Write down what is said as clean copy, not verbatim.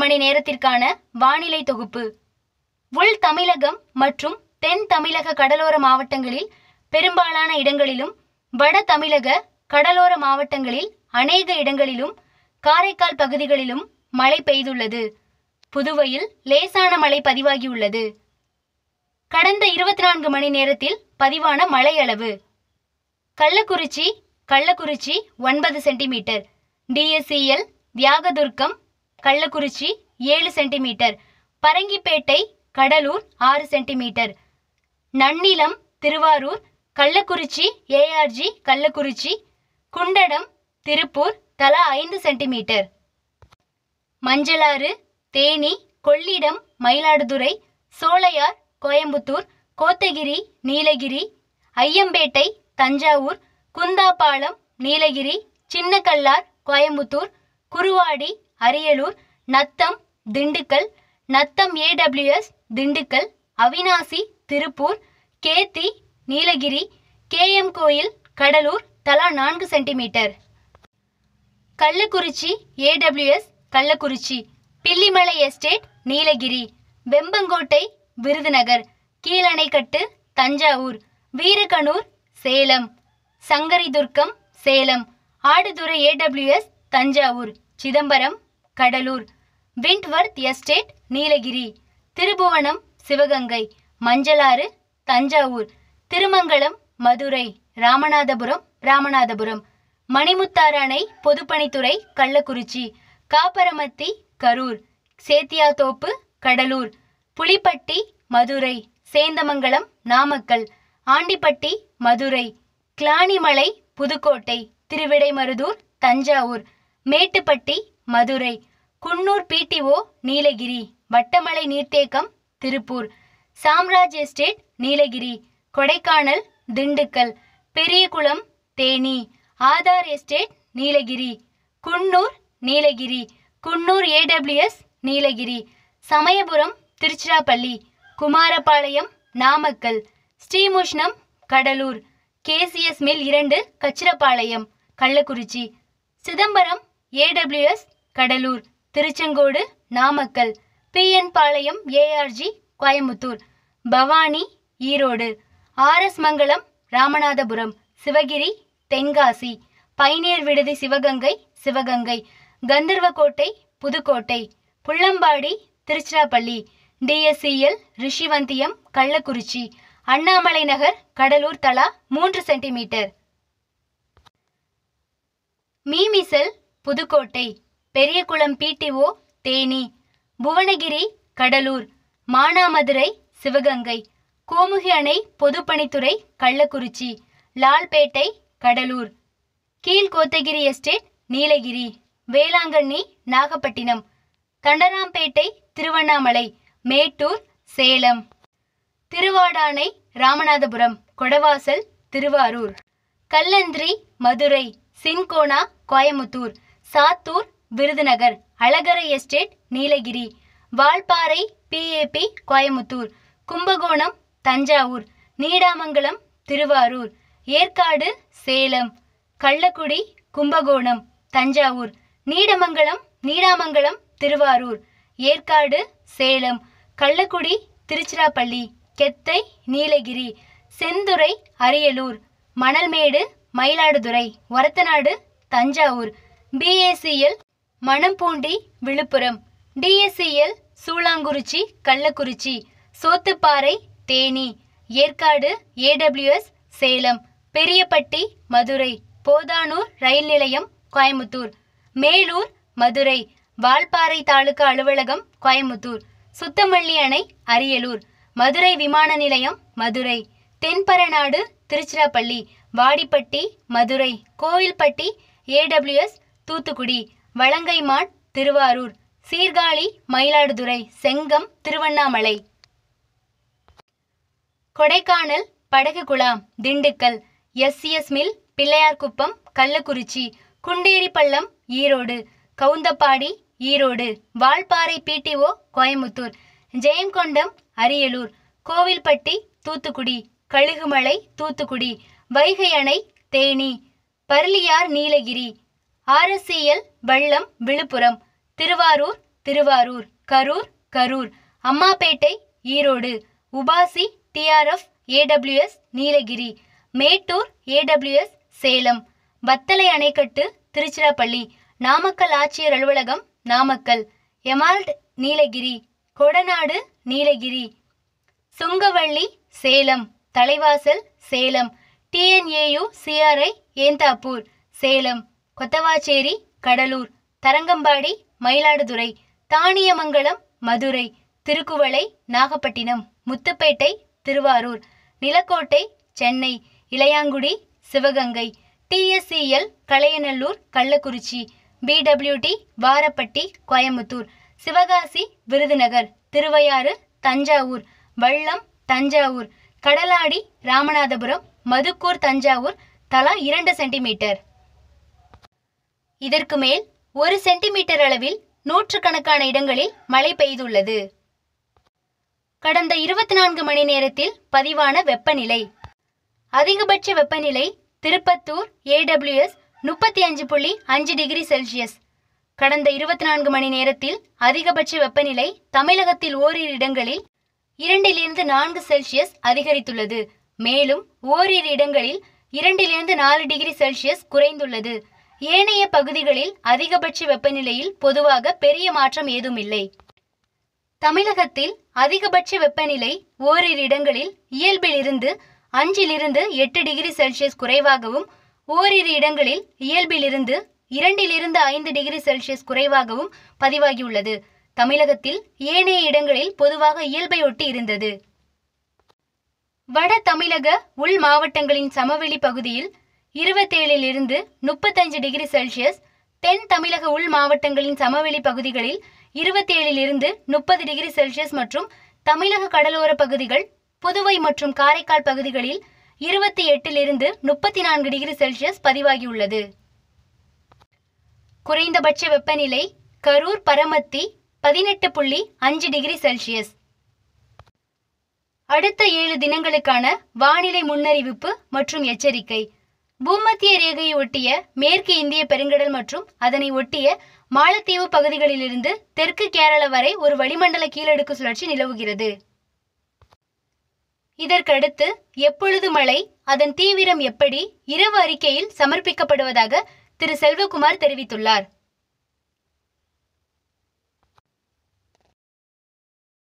மணி நேரத்திற்கான வானிலை தொகுப்பு. உள் தமிழகம் மற்றும் தென் தமிழக கடலோர மாவட்டங்களில் பெரும்பாலான இடங்களிலும், வட தமிழக கடலோர மாவட்டங்களில் அநேக இடங்களிலும், காரைக்கால் பகுதிகளிலும் மழை பெய்துள்ளது. புதுவையில் லேசான மழை பதிவாகியுள்ளது. கடந்த 24 மணி நேரத்தில் பதிவான மழை அளவு: Kallakurichi 9 centimetre, DSCL Thiyagadurgam Kallakurichi 7 centimetre, Parangipettai Cuddalore 6 centimetre, Nannilam Thiruvarur Kallakurichi ARG Kallakurichi, Kundadam Tiruppur தலா 5 centimetre, Manjalar Theni Kollidam Mayiladuthurai Solaiyar Coimbatore Kotagiri Nilgiris Ayyampettai Thanjavur Kundapalam Nilgiris Chinnakallar Coimbatore Kuruvadi Ariyalur Natham Dindigul Natham AWS Dindigul Avinashi Tiruppur Kethi Nilgiris KM Koil Cuddalore தலா 4 centimetre, Kallakurichi AWS Kallakurichi, Pillimalai estate Nilgiris, Vembakottai Virudhunagar, Keezhanaikattu Thanjavur, Veeraganur Salem, சங்கரிதுர்க்கம் Salem, Aduthurai AWS Thanjavur, Chidambaram Cuddalore, விண்ட்வர்த் estate Nilgiri, Thirubuvanam Sivaganga, Manjalar Thanjavur, Thirumangalam Madurai, Ramanathapuram, Manimuthar அணை பொதுப்பணித்துறை கள்ளக்குறிச்சி, காப்பரமத்தி கரூர், சேத்தியாத்தோப்பு கடலூர், புலிப்பட்டி மதுரை, சேந்தமங்கலம் நாமக்கல், ஆண்டிப்பட்டி மதுரை, கிளானிமலை புதுக்கோட்டை, திருவிடைமருதூர் தஞ்சாவூர், மேட்டுப்பட்டி மதுரை, குன்னூர் PTO நீலகிரி, வட்டமலை நீர்த்தேக்கம் Tiruppur, Samraj estate Nilgiris, Kodaikanal Dindigul, Periyakulam Theni, Aadhar estate Nilgiris, Coonoor Nilgiris, Coonoor AWS Nilgiris, Samayapuram Tiruchirappalli, Kumarapalayam Namakkal, Srimushnam Cuddalore, KCS mill 2 Kachirapalayam Kallakurichi, Chidambaram AWS Cuddalore, Tiruchengode Namakkal, PN Palayam ARG Coimbatore, Bhavani Erode, RS Mangalam Ramanathapuram, Sivagiri Tenkasi, Pioneer விடுதி சிவகங்கை, கந்தர்வக்கோட்டை புதுக்கோட்டை, புள்ளம்பாடி திருச்சிராப்பள்ளி, DSCL ரிஷிவந்தியம் கள்ளக்குறிச்சி, அண்ணாமலை நகர் கடலூர் தலா 3 சென்டிமீட்டர், மீமிசல் புதுக்கோட்டை, பெரியகுளம் PTO தேனி, புவனகிரி கடலூர், மானாமதுரை சிவகங்கை, கோமுகி அணை பொதுப்பணித்துறை Kallakurichi, Lalpettai Cuddalore, Kilkotagiri estate Nilgiris, Velankanni Nagapattinam, Thandarampattu Tiruvannamalai, Mettur Salem, Thiruvadanai Ramanathapuram, Kodavasal Thiruvarur, Kallandiri Madurai, Cinchona Coimbatore, Sattur Virudhunagar, Alagarai estate Nilgiris, Valparai PAP Coimbatore, Kumbakonam Thanjavur, Needamangalam Thiruvarur, Yercaud Salem, Kallakudi Kumbakonam Thanjavur, Needamangalam Thiruvarur, Yercaud Salem, Kallakudi Tiruchirappalli, Kethai Nilgiris, Senthurai Ariyalur, Manalmedu Mayiladuthurai, Orathanadu Thanjavur, BACL Manampoondi Villupuram, DSCL Soolankurichi Kallakurichi, Sothuparai Theni, Yercaud AWS Salem, Periyapatti Madurai, போதானூர் ரயில் நிலையம் கோயமுத்தூர், மேலூர் மதுரை, வால்பாறை தாலுகா அலுவலகம் கோயமுத்தூர், சுத்தமல்லி அணை அரியலூர், மதுரை விமான நிலையம் மதுரை, தென்பரநாடு திருச்சிராப்பள்ளி, வாடிப்பட்டி மதுரை, கோவில்பட்டி AWS தூத்துக்குடி, வலங்கைமான் திருவாரூர், சீர்காழி மயிலாடுதுறை, செங்கம் திருவண்ணாமலை, கொடைக்கானல் படகுகுளம் Dindigul, SCS mill Pillaiyarkuppam Kallakurichi, Gunderipallam Erode, Kavundapadi Erode, Valparai PTO Coimbatore, Jayankondam Ariyalur, Kovilpatti Thoothukudi, Kazhugumalai Thoothukudi, Vaigai அணை Theni, Burliar Nilgiris, RSCL Vallam Villupuram, Thiruvarur Thiruvarur, Karur, Karur, Ammapettai, Erode, UPASI TRF AWS Nilgiris, Mettur AWS Salem, Vathalai அணைக்கட்டு திருச்சிராப்பள்ளி, நாமக்கல் ஆட்சியர் அலுவலகம் Namakkal, Emerald Nilgiris, Kodanad Nilgiri, Sungavalli Salem, Thalaivasal Salem, TNAU CRI Yethapur Salem, Kothavacheri Cuddalore, Tharangambadi Mayiladuthurai, Thaniyamangalam Madurai, Thirukkuvalai Nagapattinam, Muthupettai Thiruvarur, Nilakottai Chennai, Ilayangudi Sivaganga, DSCL Kalaiyanallur Kallakurichi, PWD Varapatti Coimbatore, Sivakasi Virudhunagar, Thiruvaiyaru Thanjavur, Vallam Thanjavur, Kadaladi Ramanathapuram, Madukkur Thanjavur தலா 2 சென்டிமீட்டர். இதற்கு மேல் 1 சென்டிமீட்டர் அளவில் நூற்றுக்கணக்கான இடங்களில் மழை பெய்துள்ளது. கடந்த 24 மணி நேரத்தில் பதிவான வெப்பநிலை. அதிகபட்ச வெப்பநிலை திருப்பத்தூர் ஏடபிள்யூஎஸ் 35.5 டிகிரி செல்சியஸ். கடந்த 24 மணி நேரத்தில் அதிகபட்ச வெப்பநிலை தமிழகத்தில் ஓரிரு இடங்களில் 2 - 4 செல்சியஸ் அதிகரித்துள்ளது. மேலும் ஓரிரு இடங்களில் 2 - 4 டிகிரி செல்சியஸ் குறைந்துள்ளது. ஏனைய பகுதிகளில் அதிகபட்ச வெப்பநிலையில் பொதுவாக பெரிய மாற்றம் ஏதுமில்லை. தமிழகத்தில் அதிகபட்ச வெப்பநிலை ஓரிரு இடங்களில் இயல்பிலிருந்து 5 - 8 டிகிரி செல்சியஸ் குறைவாகவும், ஓரிரு இடங்களில் இயல்பிலிருந்து 2 - 5 டிகிரி செல்சியஸ் குறைவாகவும் பதிவாகியுள்ளது. தமிழகத்தில் ஏனைய இடங்களில் பொதுவாக இயல்பை ஒட்டி இருந்தது. வட தமிழக உள் மாவட்டங்களின் சமவெளி பகுதியில் 27 - 35 டிகிரி செல்சியஸ், தென் தமிழக உள் மாவட்டங்களின் சமவெளி பகுதிகளில் 27 - 30 டிகிரி செல்சியஸ் மற்றும் தமிழக கடலோர பகுதிகள், புதுவை மற்றும் காரைக்கால் பகுதிகளில் 28 - 34 டிகிரி செல்சியஸ் பதிவாகியுள்ளது. குறைந்தபட்ச வெப்பநிலை கரூர் பரமத்தி 18.5 டிகிரி செல்சியஸ். அடுத்த 7 தினங்களுக்கான வானிலை முன்னறிவிப்பு மற்றும் எச்சரிக்கை. பூமத்திய ரேகையை ஒட்டிய மேற்கு இந்திய பெருங்கடல் மற்றும் அதனை ஒட்டிய மாலத்தீவு பகுதிகளிலிருந்து தெற்கு கேரள வரை ஒரு வளிமண்டல கீழடுக்கு சுழற்சி நிலவுகிறது. இதற்கடுத்து எப்பொழுது மழை, அதன் தீவிரம் எப்படி இரவு அறிக்கையில் சமர்ப்பிக்கப்படுவதாக திரு செல்வகுமார் தெரிவித்துள்ளார்.